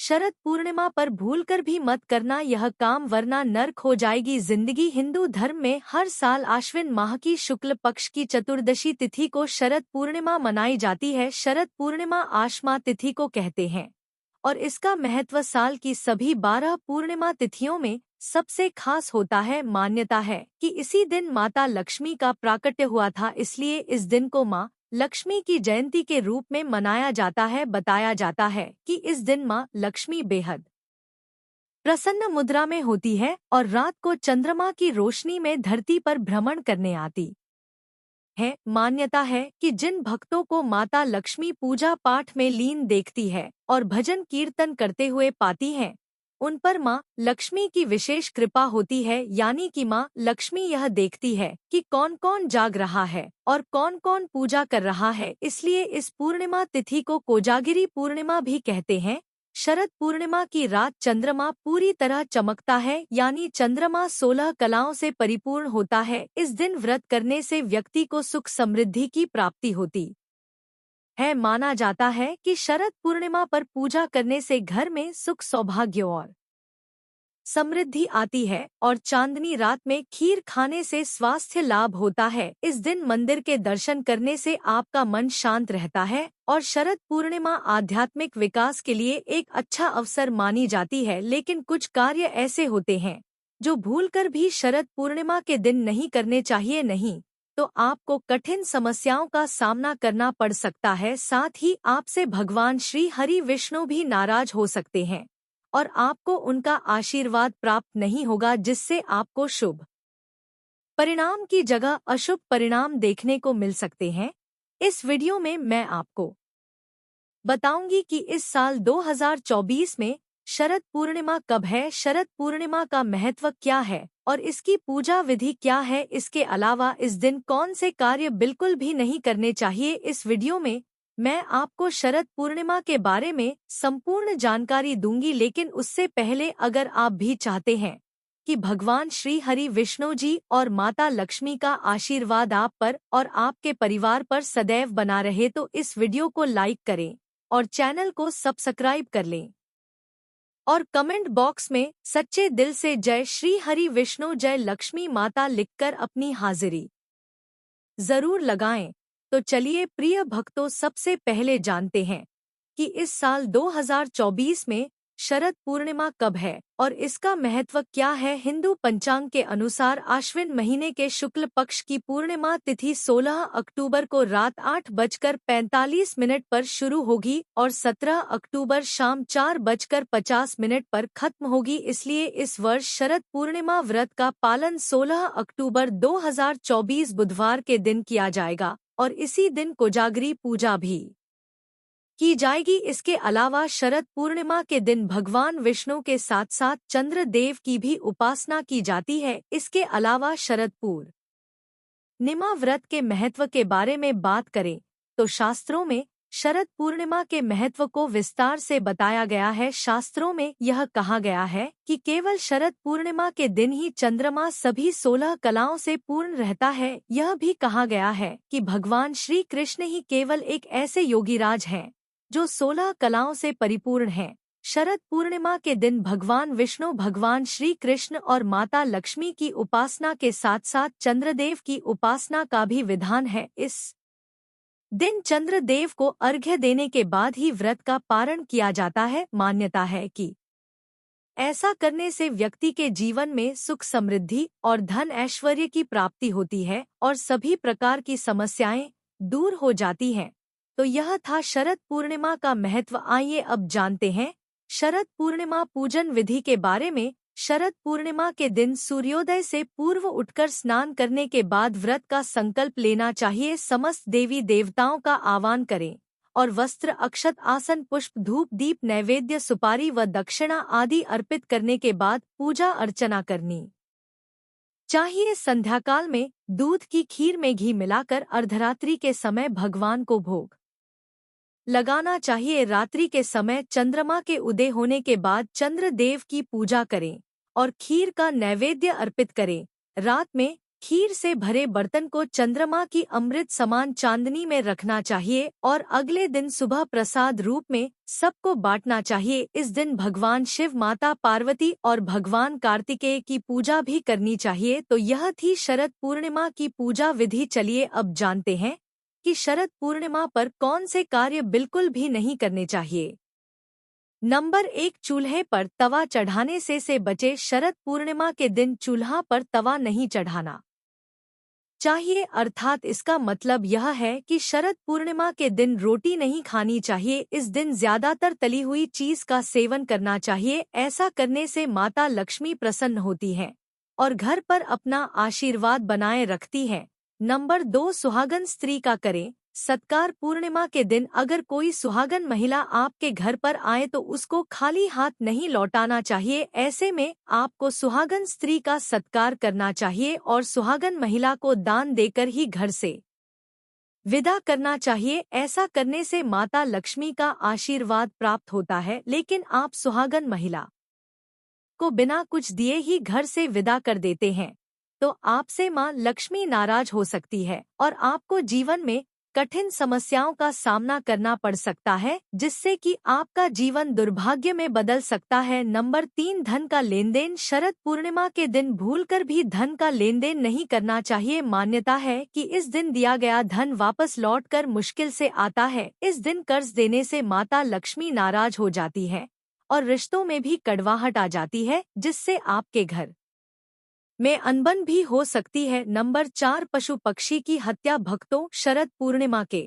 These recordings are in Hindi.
शरद पूर्णिमा पर भूलकर भी मत करना यह काम, वरना नर्क हो जाएगी जिंदगी। हिंदू धर्म में हर साल आश्विन माह की शुक्ल पक्ष की चतुर्दशी तिथि को शरद पूर्णिमा मनाई जाती है। शरद पूर्णिमा आश्मा तिथि को कहते हैं और इसका महत्व साल की सभी 12 पूर्णिमा तिथियों में सबसे खास होता है। मान्यता है कि इसी दिन माता लक्ष्मी का प्राकट्य हुआ था, इसलिए इस दिन को माँ लक्ष्मी की जयंती के रूप में मनाया जाता है। बताया जाता है कि इस दिन माँ लक्ष्मी बेहद प्रसन्न मुद्रा में होती है और रात को चंद्रमा की रोशनी में धरती पर भ्रमण करने आती है। मान्यता है कि जिन भक्तों को माता लक्ष्मी पूजा पाठ में लीन देखती है और भजन कीर्तन करते हुए पाती हैं, उन पर माँ लक्ष्मी की विशेष कृपा होती है। यानी कि माँ लक्ष्मी यह देखती है कि कौन कौन जाग रहा है और कौन कौन पूजा कर रहा है, इसलिए इस पूर्णिमा तिथि को कोजागिरी पूर्णिमा भी कहते हैं। शरद पूर्णिमा की रात चंद्रमा पूरी तरह चमकता है, यानी चंद्रमा 16 कलाओं से परिपूर्ण होता है। इस दिन व्रत करने से व्यक्ति को सुख समृद्धि की प्राप्ति होती है। माना जाता है कि शरद पूर्णिमा पर पूजा करने से घर में सुख सौभाग्य और समृद्धि आती है और चांदनी रात में खीर खाने से स्वास्थ्य लाभ होता है। इस दिन मंदिर के दर्शन करने से आपका मन शांत रहता है और शरद पूर्णिमा आध्यात्मिक विकास के लिए एक अच्छा अवसर मानी जाती है। लेकिन कुछ कार्य ऐसे होते हैं जो भूलकर भी शरद पूर्णिमा के दिन नहीं करने चाहिए, नहीं तो आपको कठिन समस्याओं का सामना करना पड़ सकता है। साथ ही आपसे भगवान श्री हरि विष्णु भी नाराज हो सकते हैं और आपको उनका आशीर्वाद प्राप्त नहीं होगा, जिससे आपको शुभ परिणाम की जगह अशुभ परिणाम देखने को मिल सकते हैं। इस वीडियो में मैं आपको बताऊंगी कि इस साल 2024 में शरद पूर्णिमा कब है, शरद पूर्णिमा का महत्व क्या है और इसकी पूजा विधि क्या है। इसके अलावा इस दिन कौन से कार्य बिल्कुल भी नहीं करने चाहिए। इस वीडियो में मैं आपको शरद पूर्णिमा के बारे में संपूर्ण जानकारी दूंगी, लेकिन उससे पहले अगर आप भी चाहते हैं कि भगवान श्री हरि विष्णु जी और माता लक्ष्मी का आशीर्वाद आप पर और आपके परिवार पर सदैव बना रहे, तो इस वीडियो को लाइक करें और चैनल को सब्सक्राइब कर लें और कमेंट बॉक्स में सच्चे दिल से जय श्री हरि विष्णु जय लक्ष्मी माता लिखकर अपनी हाजिरी जरूर लगाएं। तो चलिए प्रिय भक्तों, सबसे पहले जानते हैं कि इस साल 2024 में शरद पूर्णिमा कब है और इसका महत्व क्या है। हिंदू पंचांग के अनुसार आश्विन महीने के शुक्ल पक्ष की पूर्णिमा तिथि 16 अक्टूबर को रात 8:45 पर शुरू होगी और 17 अक्टूबर शाम 4:50 पर खत्म होगी। इसलिए इस वर्ष शरद पूर्णिमा व्रत का पालन 16 अक्टूबर 2024 बुधवार के दिन किया जाएगा और इसी दिन कोजागरी पूजा भी की जाएगी। इसके अलावा शरद पूर्णिमा के दिन भगवान विष्णु के साथ साथ चंद्र देव की भी उपासना की जाती है। इसके अलावा शरद पूर्णिमा व्रत के महत्व के बारे में बात करें तो शास्त्रों में शरद पूर्णिमा के महत्व को विस्तार से बताया गया है। शास्त्रों में यह कहा गया है कि केवल शरद पूर्णिमा के दिन ही चंद्रमा सभी 16 कलाओं से पूर्ण रहता है। यह भी कहा गया है कि भगवान श्री कृष्ण ही केवल एक ऐसे योगीराज हैं जो 16 कलाओं से परिपूर्ण हैं। शरद पूर्णिमा के दिन भगवान विष्णु, भगवान श्री कृष्ण और माता लक्ष्मी की उपासना के साथ साथ चंद्रदेव की उपासना का भी विधान है। इस दिन चंद्रदेव को अर्घ्य देने के बाद ही व्रत का पारण किया जाता है। मान्यता है कि ऐसा करने से व्यक्ति के जीवन में सुख समृद्धि और धन ऐश्वर्य की प्राप्ति होती है और सभी प्रकार की समस्याएं दूर हो जाती हैं। तो यह था शरद पूर्णिमा का महत्व। आइए अब जानते हैं शरद पूर्णिमा पूजन विधि के बारे में। शरद पूर्णिमा के दिन सूर्योदय से पूर्व उठकर स्नान करने के बाद व्रत का संकल्प लेना चाहिए। समस्त देवी देवताओं का आह्वान करें और वस्त्र, अक्षत, आसन, पुष्प, धूप, दीप, नैवेद्य, सुपारी व दक्षिणा आदि अर्पित करने के बाद पूजा अर्चना करनी चाहिए। संध्याकाल में दूध की खीर में घी मिलाकर अर्धरात्रि के समय भगवान को भोग लगाना चाहिए। रात्रि के समय चंद्रमा के उदय होने के बाद चंद्र देव की पूजा करें और खीर का नैवेद्य अर्पित करें। रात में खीर से भरे बर्तन को चंद्रमा की अमृत समान चांदनी में रखना चाहिए और अगले दिन सुबह प्रसाद रूप में सबको बांटना चाहिए। इस दिन भगवान शिव, माता पार्वती और भगवान कार्तिकेय की पूजा भी करनी चाहिए। तो यह थी शरद पूर्णिमा की पूजा विधि। चलिए अब जानते हैं कि शरद पूर्णिमा पर कौन से कार्य बिल्कुल भी नहीं करने चाहिए। नंबर 1, चूल्हे पर तवा चढ़ाने से बचे। शरद पूर्णिमा के दिन चूल्हा पर तवा नहीं चढ़ाना चाहिए, अर्थात इसका मतलब यह है कि शरद पूर्णिमा के दिन रोटी नहीं खानी चाहिए। इस दिन ज्यादातर तली हुई चीज का सेवन करना चाहिए। ऐसा करने से माता लक्ष्मी प्रसन्न होती है और घर पर अपना आशीर्वाद बनाए रखती है। नंबर 2, सुहागन स्त्री का करें सत्कार। पूर्णिमा के दिन अगर कोई सुहागन महिला आपके घर पर आए तो उसको खाली हाथ नहीं लौटाना चाहिए। ऐसे में आपको सुहागन स्त्री का सत्कार करना चाहिए और सुहागन महिला को दान देकर ही घर से विदा करना चाहिए। ऐसा करने से माता लक्ष्मी का आशीर्वाद प्राप्त होता है। लेकिन आप सुहागन महिला को बिना कुछ दिए ही घर से विदा कर देते हैं तो आपसे मां लक्ष्मी नाराज हो सकती है और आपको जीवन में कठिन समस्याओं का सामना करना पड़ सकता है, जिससे कि आपका जीवन दुर्भाग्य में बदल सकता है। नंबर 3, धन का लेन देन। शरद पूर्णिमा के दिन भूलकर भी धन का लेन देन नहीं करना चाहिए। मान्यता है कि इस दिन दिया गया धन वापस लौटकर मुश्किल से आता है। इस दिन कर्ज देने से माता लक्ष्मी नाराज हो जाती है और रिश्तों में भी कड़वाहट आ जाती है, जिससे आपके घर में अनबन भी हो सकती है। नंबर 4, पशु पक्षी की हत्या। भक्तों, शरद पूर्णिमा के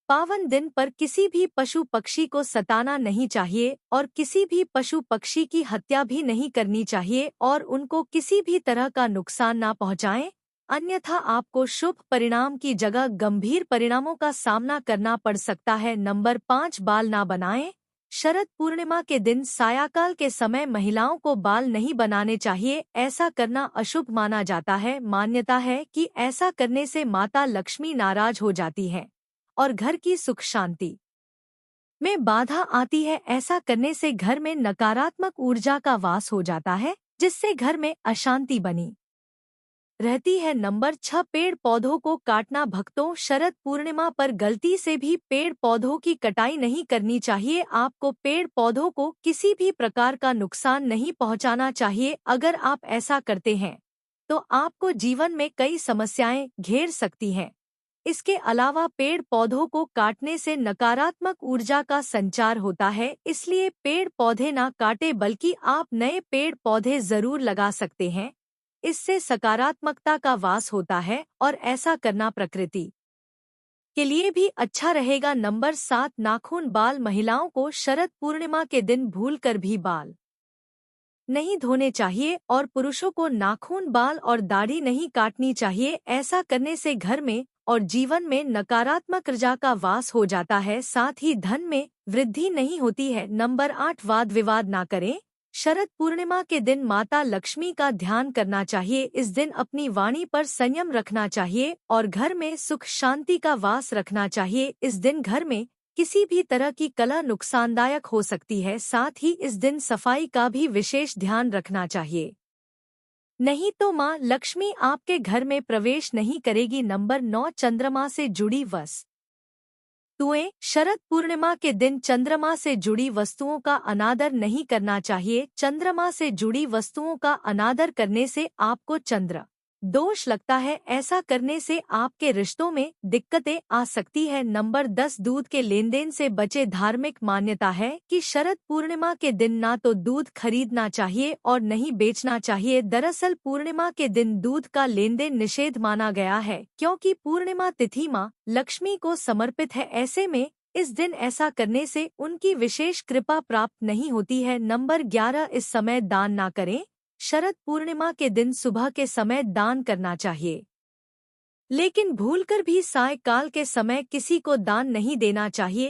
पावन दिन पर किसी भी पशु पक्षी को सताना नहीं चाहिए और किसी भी पशु पक्षी की हत्या भी नहीं करनी चाहिए और उनको किसी भी तरह का नुकसान ना पहुंचाएं, अन्यथा आपको शुभ परिणाम की जगह गंभीर परिणामों का सामना करना पड़ सकता है। नंबर 5, बाल ना बनाएं। शरद पूर्णिमा के दिन सायंकाल के समय महिलाओं को बाल नहीं बनाने चाहिए। ऐसा करना अशुभ माना जाता है। मान्यता है कि ऐसा करने से माता लक्ष्मी नाराज हो जाती है और घर की सुख शांति में बाधा आती है। ऐसा करने से घर में नकारात्मक ऊर्जा का वास हो जाता है, जिससे घर में अशांति बनी रहती है। नंबर 6, पेड़ पौधों को काटना। भक्तों, शरद पूर्णिमा पर गलती से भी पेड़ पौधों की कटाई नहीं करनी चाहिए। आपको पेड़ पौधों को किसी भी प्रकार का नुकसान नहीं पहुंचाना चाहिए। अगर आप ऐसा करते हैं तो आपको जीवन में कई समस्याएं घेर सकती हैं। इसके अलावा पेड़ पौधों को काटने से नकारात्मक ऊर्जा का संचार होता है, इसलिए पेड़ पौधे ना काटे बल्कि आप नए पेड़ पौधे जरूर लगा सकते हैं। इससे सकारात्मकता का वास होता है और ऐसा करना प्रकृति के लिए भी अच्छा रहेगा। नंबर 7, नाखून बाल। महिलाओं को शरद पूर्णिमा के दिन भूलकर भी बाल नहीं धोने चाहिए और पुरुषों को नाखून, बाल और दाढ़ी नहीं काटनी चाहिए। ऐसा करने से घर में और जीवन में नकारात्मक ऊर्जा का वास हो जाता है, साथ ही धन में वृद्धि नहीं होती है। नंबर 8, वाद विवाद ना करें। शरद पूर्णिमा के दिन माता लक्ष्मी का ध्यान करना चाहिए। इस दिन अपनी वाणी पर संयम रखना चाहिए और घर में सुख शांति का वास रखना चाहिए। इस दिन घर में किसी भी तरह की कलह नुकसानदायक हो सकती है। साथ ही इस दिन सफाई का भी विशेष ध्यान रखना चाहिए, नहीं तो माँ लक्ष्मी आपके घर में प्रवेश नहीं करेगी। नंबर 9, चंद्रमा से जुड़ी वस्तुएं। शरद पूर्णिमा के दिन चंद्रमा से जुड़ी वस्तुओं का अनादर नहीं करना चाहिए। चंद्रमा से जुड़ी वस्तुओं का अनादर करने से आपको चंद्र दोष लगता है। ऐसा करने से आपके रिश्तों में दिक्कतें आ सकती है। नंबर 10, दूध के लेनदेन से बचे। धार्मिक मान्यता है कि शरद पूर्णिमा के दिन ना तो दूध खरीदना चाहिए और नहीं बेचना चाहिए। दरअसल पूर्णिमा के दिन दूध का लेनदेन निषेध माना गया है, क्योंकि पूर्णिमा तिथि मां लक्ष्मी को समर्पित है। ऐसे में इस दिन ऐसा करने से उनकी विशेष कृपा प्राप्त नहीं होती है। नंबर 11, इस समय दान ना करें। शरद पूर्णिमा के दिन सुबह के समय दान करना चाहिए, लेकिन भूलकर भी सायंकाल के समय किसी को दान नहीं देना चाहिए।